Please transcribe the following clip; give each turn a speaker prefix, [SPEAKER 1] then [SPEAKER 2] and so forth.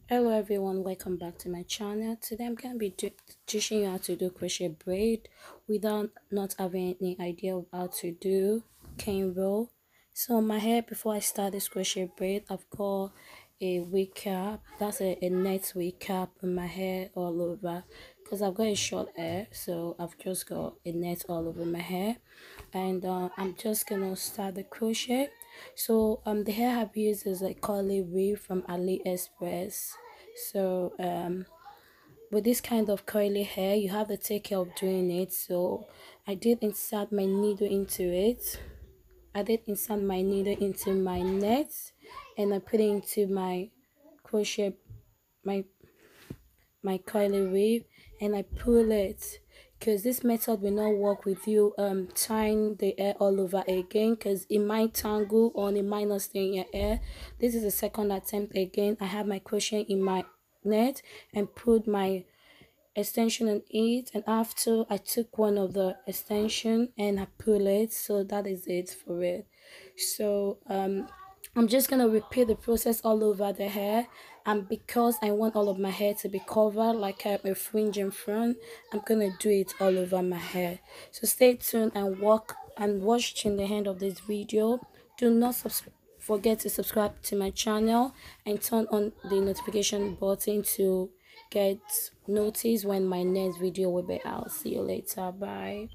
[SPEAKER 1] Hello everyone, welcome back to my channel. Today I'm going to be teaching you how to do crochet braid without not having any idea of how to do cane roll. So my hair, before I start this crochet braid, I've got a wig cap. That's a net wig cap in my hair all over because I've got a short hair, so I've just got a net all over my hair. And I'm just gonna start the crochet. So the hair I've used is a curly weave from aliexpress. So with this kind of curly hair, you have to take care of doing it. So I did insert my needle into it. I did insert my needle into my net, and I put it into my crochet, my curly weave, and I pull it, because this method will not work with you tying the hair all over again, because it might tangle or it might not stay in your hair. This is the second attempt. Again, I have my crochet in my net and put my extension on it, and after I took one of the extension and I pull it. So that is it for it. So I'm just gonna repeat the process all over the hair, and because I want all of my hair to be covered like a fringe in front, I'm gonna do it all over my hair. So stay tuned and watch till the end of this video. Do not forget to subscribe to my channel and turn on the notification button to get notice when my next video will be out. See you later. Bye.